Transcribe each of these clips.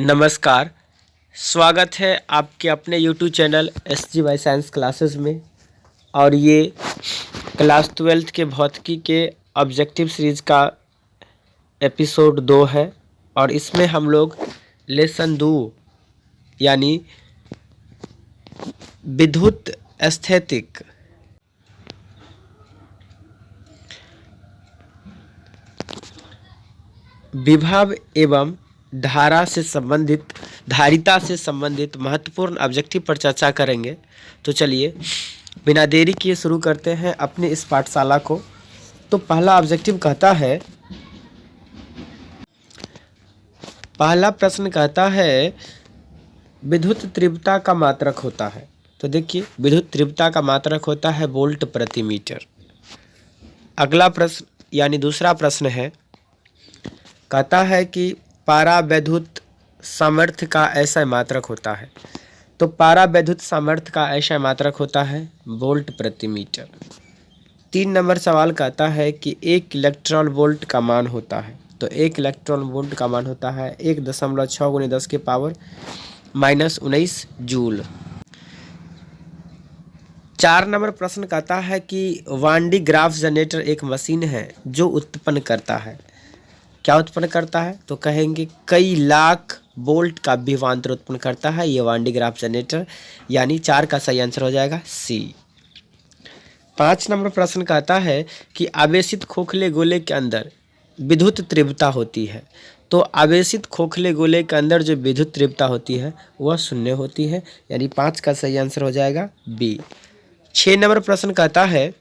नमस्कार। स्वागत है आपके अपने YouTube channel SGY science classes में। और ये क्लास 12th के भौतिकी के ऑब्जेक्टिव सीरीज़ का एपिसोड 2 है और इसमें हम लोग लेसन 2 यानी विद्युत स्थैतिक विभव एवं धारिता से संबंधित महत्वपूर्ण ऑब्जेक्टिव पर चर्चा करेंगे। तो चलिए बिना देरी किए शुरू करते हैं अपने इस पाठशाला को। तो पहला ऑब्जेक्टिव कहता है, पहला प्रश्न कहता है विद्युत तीव्रता का मात्रक होता है। तो देखिए विद्युत तीव्रता का मात्रक होता है वोल्ट प्रति मीटर। अगला प्रश्न यानी दूसरा प्रश्न है, कहता है कि पारावैद्युत सामर्थ्य का ऐसा मात्रक होता है। तो पारावैद्युत सामर्थ्य का ऐसा मात्रक होता है वोल्ट प्रति मीटर। 3 नंबर सवाल कहता है कि 1 इलेक्ट्रॉन वोल्ट का मान होता है। तो 1 इलेक्ट्रॉन वोल्ट का मान होता है 1.6 × 10 के पावर -19 जूल। 4 नंबर प्रश्न कहता है कि वान डी ग्राफ जनरेटर एक मशीन है जो उत्पन्न करता है। क्या उत्पन्न करता है? तो कहेंगे कई लाख वोल्ट का विभवांतर उत्पन्न करता है ये वान डी ग्राफ जनरेटर, यानी 4 का सही आंसर हो जाएगा सी। 5 नंबर प्रश्न कहता है कि आवेशित खोखले गोले के अंदर विद्युत तीव्रता होती है। तो आवेशित खोखले गोले के अंदर जो विद्युत तीव्रता होती है वह 0 होती है, यानी 5 का सही आंसर हो जाएगा बी। 6 नंबर प्रश्न कहता है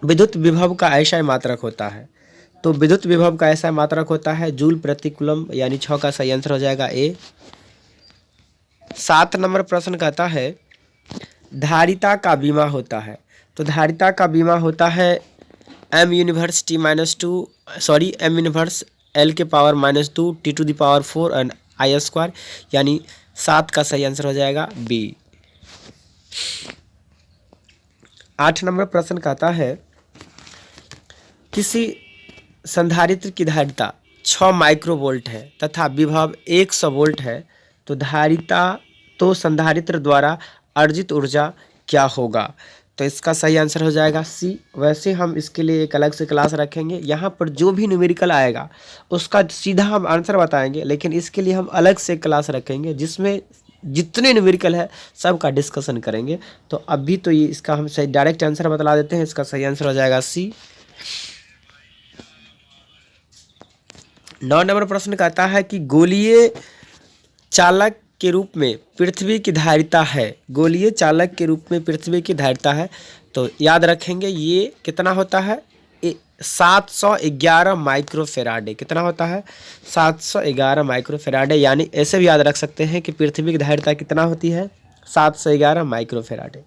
विद्युत विभव का ऐसा मात्रक होता है। तो विद्युत विभव का ऐसा मात्रक होता है जूल प्रति कूलम्ब, यानी 6 का सही आंसर हो जाएगा ए। 7 नंबर प्रश्न कहता है धारिता का बीमा होता है। तो धारिता का बीमा होता है m इनवर्स l के पावर -2 t⁴ एंड I², यानी 7 का सही आंसर हो जाएगा बी। 8 नंबर प्रश्न कहता है किसी संधारित्र की धारिता 6 माइक्रोवोल्ट है तथा विभव 100 वोल्ट है। तो संधारित्र द्वारा अर्जित ऊर्जा क्या होगा? तो इसका सही आंसर हो जाएगा सी। वैसे हम इसके लिए एक अलग से क्लास रखेंगे, यहाँ पर जो भी न्यूमेरिकल आएगा उसका सीधा हम आंसर बताएंगे, लेकिन इसके लिए हम अलग से क्लास रखेंगे जिसमें जितने न्यूमेरिकल है सबका डिस्कशन करेंगे। तो अभी तो ये इसका हम सही डायरेक्ट आंसर बता देते हैं। इसका सही आंसर हो जाएगा सी। 9 नंबर प्रश्न कहता है कि गोलीय चालक के रूप में पृथ्वी की धारिता है। गोलीय चालक के रूप में पृथ्वी की धारिता है। तो याद रखेंगे ये कितना होता है 711 माइक्रोफेराडे। कितना होता है 711 माइक्रोफेराडे, यानी ऐसे भी याद रख सकते हैं कि पृथ्वी की धारिता कितना होती है 711 माइक्रोफेराडे।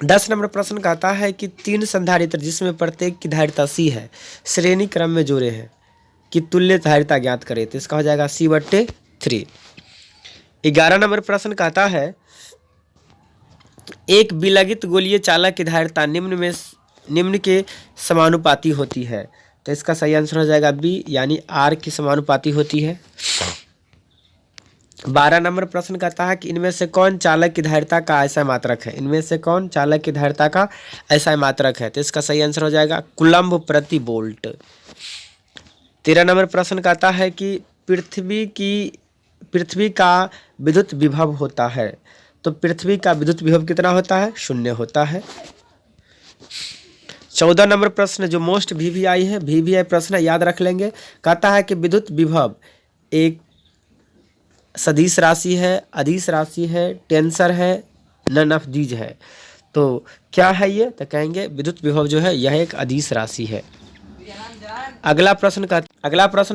10 नंबर प्रश्न कहता है कि 3 संधारित्र जिसमें प्रत्येक की धारिता सी है श्रेणी क्रम में जोड़े हैं कि तुल्य धारिता ज्ञात करें। तो इसका हो जाएगा C/3। 11 नंबर प्रश्न कहता है एक विलगित गोलीय चालक की धारिता निम्न के समानुपाती होती है। तो इसका सही आंसर हो जाएगा बी, यानी R की समानुपाती होती है। 12 नंबर प्रश्न कहता है कि इनमें से कौन चालक की धारिता का ऐसा मात्रक है। इनमें से कौन चालक की धारिता का ऐसा मात्रक है? तो इसका सही आंसर हो जाएगा कूलम्ब प्रति वोल्ट। 13 नंबर प्रश्न कहता है कि पृथ्वी का विद्युत विभव होता है। तो पृथ्वी का विद्युत विभव कितना होता है 0 होता है। 14 नंबर प्रश्न जो मोस्ट VVI है, VVI प्रश्न याद रख लेंगे। कहता है कि विद्युत विभव एक सदिश राशि है, अदिश राशि है, टेंसर है, नन ऑफ दीज है। तो क्या है ये? तो कहेंगे विद्युत विभव जो है यह एक अदिश राशि है। अगला प्रश्न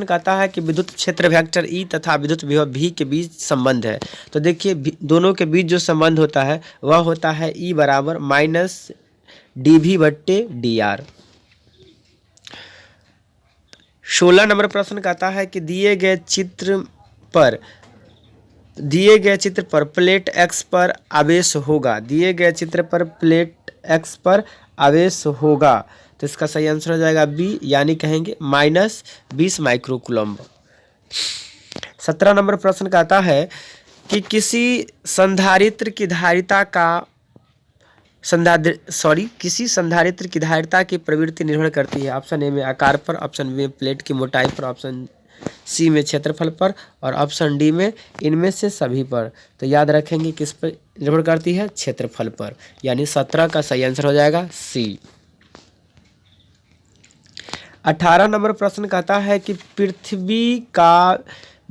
कहता है कि विद्युत क्षेत्र वेक्टर E तथा विद्युत विभव V के बीच संबंध है। तो देखिए दोनों के बीच जो संबंध होता है वह होता है E बराबर -dV/dr। 16 नंबर प्रश्न कहता है कि दिए गए चित्र पर प्लेट X पर आवेश होगा। दिए गए चित्र पर प्लेट X पर आवेश होगा। तो इसका सही आंसर हो जाएगा बी, यानी कहेंगे -20 माइक्रोकूलम्ब। 17 नंबर प्रश्न का आता है कि किसी संधारित्र की धारिता का किसी संधारित्र की धारिता की प्रवृत्ति निर्भर करती है। ऑप्शन ए में आकार पर, ऑप्शन बी में प्लेट की मोटाई पर, ऑप्शन सी में क्षेत्रफल पर और ऑप्शन डी में इनमें से सभी पर। तो याद रखेंगे किस पर निर्भर करती है, क्षेत्रफल पर, यानी 17 का सही आंसर हो जाएगा सी। 18 नंबर प्रश्न कहता है कि पृथ्वी का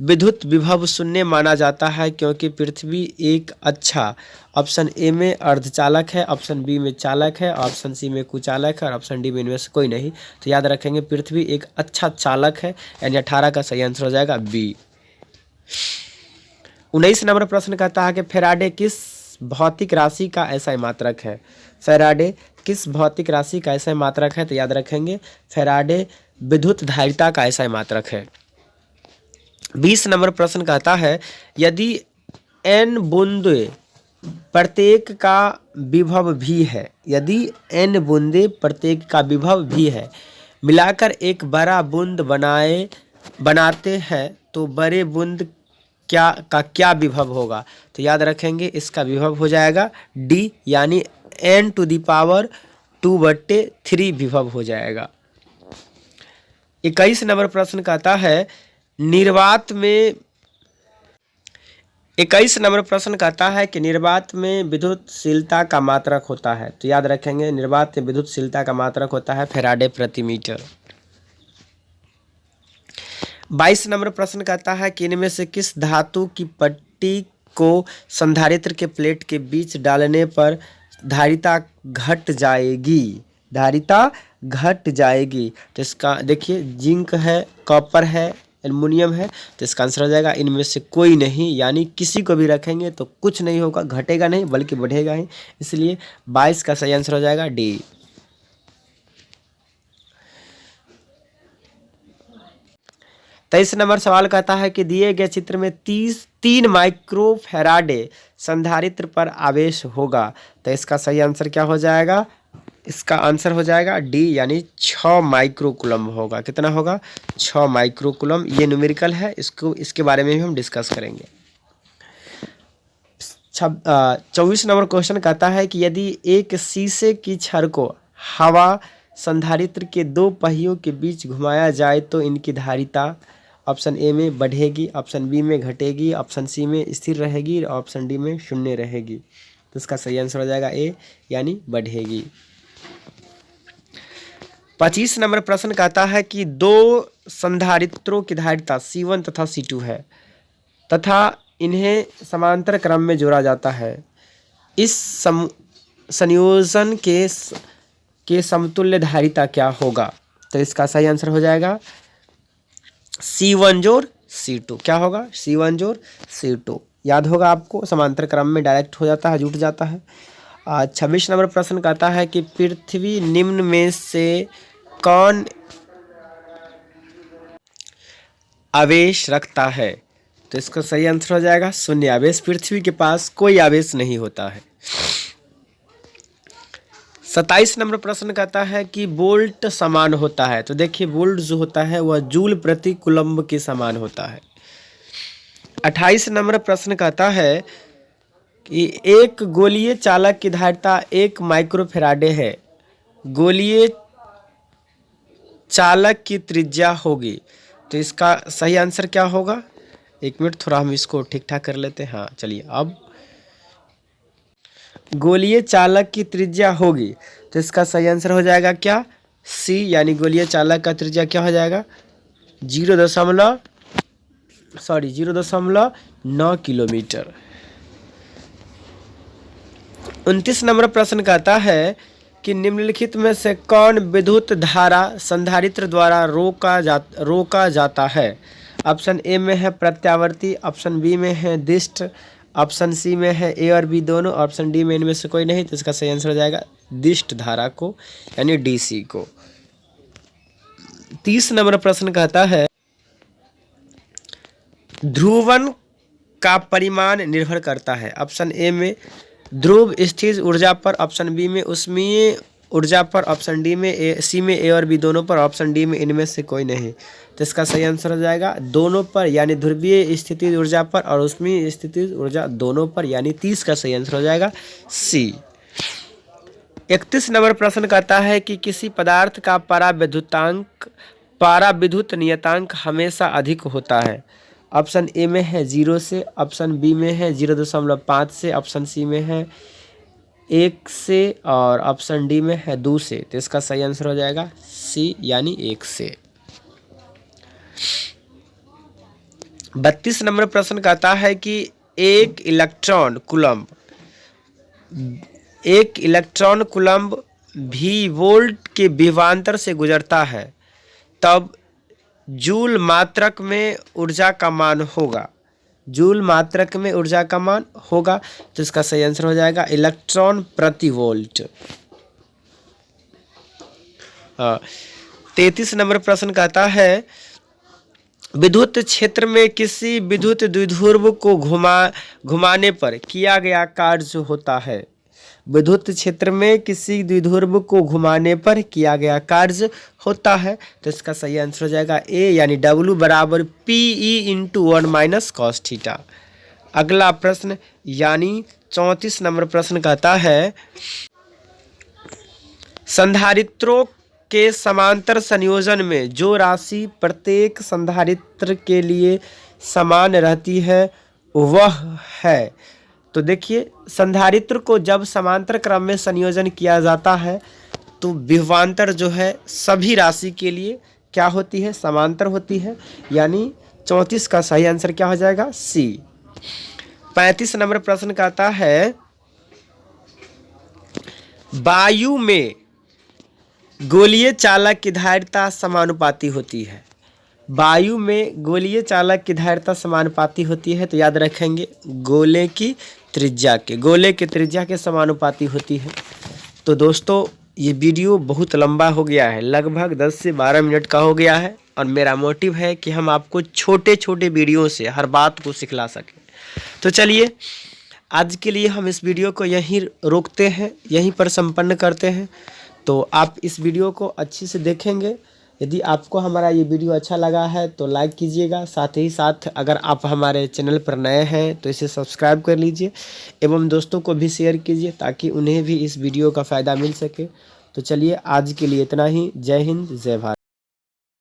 विद्युत विभव शून्य माना जाता है क्योंकि पृथ्वी एक अच्छा, ऑप्शन ए में अर्धचालक है, ऑप्शन बी में चालक है, ऑप्शन सी में कुचालक है और ऑप्शन डी में इनमें से कोई नहीं। तो याद रखेंगे पृथ्वी एक अच्छा चालक है, यानी 18 का सही आंसर हो जाएगा बी। 19 नंबर प्रश्न कहता है कि फैराडे किस भौतिक राशि का ऐसा मात्रक है। फैराडे किस भौतिक राशि का ऐसा मात्रक है। तो याद रखेंगे फैराडे विद्युत धारिता का ऐसा मात्रक है। 20 नंबर प्रश्न कहता है यदि n बूंदे प्रत्येक का विभव भी है, यदि n बूंदे प्रत्येक का विभव भी है, मिलाकर एक बड़ा बूंद बनाते हैं तो बड़े बूंद क्या विभव होगा। तो याद रखेंगे इसका विभव हो जाएगा डी, यानी n⁻²/3 विभव हो जाएगा। 21 नंबर प्रश्न कहता है निर्वात में 21 नंबर प्रश्न कहता है कि निर्वात में विद्युतशीलता का मात्रक होता है। तो याद रखेंगे निर्वात में विद्युतशीलता का मात्रक होता है फैराडे प्रति मीटर। 22 नंबर प्रश्न कहता है कि इनमें से किस धातु की पट्टी को संधारित्र के प्लेट के बीच डालने पर धारिता घट जाएगी। धारिता घट जाएगी। तो इसका देखिए जिंक है, कॉपर है, एल्युमिनियम है। तो इसका आंसर हो जाएगा इनमें से कोई नहीं, यानी किसी को भी रखेंगे तो कुछ नहीं होगा, घटेगा नहीं बल्कि बढ़ेगा ही। इसलिए 22 का सही आंसर हो जाएगा डी। 23 नंबर सवाल कहता है कि दिए गए चित्र में 3 माइक्रो फैराडे संधारित्र पर आवेश होगा। तो इसका सही आंसर क्या हो जाएगा, इसका आंसर हो जाएगा डी, यानी 6 माइक्रोकूलम्ब होगा। कितना होगा, 6 माइक्रोकूलम्ब। ये न्यूमेरिकल है, इसके बारे में भी हम डिस्कस करेंगे। 24 नंबर क्वेश्चन कहता है कि यदि एक शीशे की छड़ को हवा संधारित्र के 2 पहियों के बीच घुमाया जाए तो इनकी धारिता ऑप्शन ए में बढ़ेगी, ऑप्शन बी में घटेगी, ऑप्शन सी में स्थिर रहेगी और ऑप्शन डी में शून्य रहेगी। तो इसका सही आंसर हो जाएगा ए, यानी बढ़ेगी। 25 नंबर प्रश्न कहता है कि 2 संधारित्रों की धारिता C1 तथा C2 है तथा इन्हें समांतर क्रम में जोड़ा जाता है। इस संयोजन के समतुल्य धारिता क्या होगा। तो इसका सही आंसर हो जाएगा C1 जोड़ C2। क्या होगा, C1 जोड़ C2। याद होगा आपको, समांतर क्रम में डायरेक्ट हो जाता है, जुट जाता है। 26 नंबर प्रश्न कहता है कि पृथ्वी निम्न में से कौन आवेश रखता है। तो इसका सही आंसर हो जाएगा शून्य आवेश। पृथ्वी के पास कोई आवेश नहीं होता है। 27 नंबर प्रश्न कहता है कि वोल्ट समान होता है। तो देखिए वोल्ट जो होता है वह जूल प्रति कूलम्ब के समान होता है। 28 नंबर प्रश्न कहता है कि एक गोलीय चालक की धारिता 1 माइक्रोफैराडे है, गोलीय चालक की त्रिज्या होगी। तो इसका सही आंसर क्या होगा, 1 मिनट थोड़ा हम इसको ठीक ठाक कर लेते हैं। हाँ चलिए, अब गोलीय चालक की त्रिज्या होगी तो इसका सही आंसर हो जाएगा क्या, सी, यानी गोलीय चालक का त्रिज्या क्या हो जाएगा 0.9 किलोमीटर। 29 नंबर प्रश्न कहता है कि निम्नलिखित में से कौन विद्युत धारा संधारित्र द्वारा रोका जाता है। ऑप्शन ए में है प्रत्यावर्ती, ऑप्शन बी में है दिष्ट, ऑप्शन सी में है ए और बी दोनों, ऑप्शन डी में इनमें से कोई नहीं। तो इसका सही आंसर हो जाएगा दिष्ट धारा को, यानी डीसी को। 30 नंबर प्रश्न कहता है ध्रुवन का परिमाण निर्भर करता है। ऑप्शन ए में ध्रुव स्थिर ऊर्जा पर, ऑप्शन बी में ऊष्मीय ऊर्जा पर, ऑप्शन डी में ए, सी में ए और बी दोनों पर, ऑप्शन डी में इनमें से कोई नहीं। तो इसका सही आंसर हो जाएगा दोनों पर, यानी ध्रुवीय स्थिति ऊर्जा पर और ऊष्मीय स्थिति ऊर्जा दोनों पर, यानी 30 का सही आंसर हो जाएगा सी। 31 नंबर प्रश्न कहता है कि किसी पदार्थ का पराविद्युत नियतांक हमेशा अधिक होता है। ऑप्शन ए में है 0 से, ऑप्शन बी में है 0.5 से, ऑप्शन सी में है 1 से और ऑप्शन डी में है 2 से। तो इसका सही आंसर हो जाएगा सी, यानी 1 से। 32 नंबर प्रश्न कहता है कि एक इलेक्ट्रॉन कूलम्ब भी वोल्ट के विभवांतर से गुजरता है, तब जूल मात्रक में ऊर्जा का मान होगा। जूल मात्रक में ऊर्जा का मान होगा, तो इसका सही आंसर हो जाएगा इलेक्ट्रॉन प्रति वोल्ट। 33 नंबर प्रश्न कहता है विद्युत क्षेत्र में किसी विद्युत द्विध्रुव को घुमाने पर किया गया कार्य होता है। विद्युत क्षेत्र में किसी द्विध्रुव को घुमाने पर किया गया कार्य होता है, तो इसका सही आंसर हो जाएगा ए, यानी W बराबर PE/1 - cos थीटा। अगला प्रश्न यानी 34 नंबर प्रश्न कहता है संधारित्रों के समांतर संयोजन में जो राशि प्रत्येक संधारित्र के लिए समान रहती है वह है। तो देखिए, संधारित्र को जब समांतर क्रम में संयोजन किया जाता है तो विभवांतर जो है सभी राशि के लिए क्या होती है, समांतर होती है, यानी 34 का सही आंसर क्या हो जाएगा सी। 35 नंबर प्रश्न कहता है वायु में गोलीय चालक की धारिता समानुपाती होती है। वायु में गोलीय चालक की धारिता समानुपाती होती है, तो याद रखेंगे गोले की त्रिज्या के समानुपाती होती है। तो दोस्तों ये वीडियो बहुत लंबा हो गया है, लगभग 10 से 12 मिनट का हो गया है, और मेरा मोटिव है कि हम आपको छोटे छोटे वीडियो से हर बात को सिखला सकें। तो चलिए आज के लिए हम इस वीडियो को यहीं रोकते हैं, यहीं पर संपन्न करते हैं। तो आप इस वीडियो को अच्छे से देखेंगे। यदि आपको हमारा ये वीडियो अच्छा लगा है तो लाइक कीजिएगा, साथ ही साथ अगर आप हमारे चैनल पर नए हैं तो इसे सब्सक्राइब कर लीजिए एवं दोस्तों को भी शेयर कीजिए ताकि उन्हें भी इस वीडियो का फ़ायदा मिल सके। तो चलिए आज के लिए इतना ही। जय हिंद, जय भारत।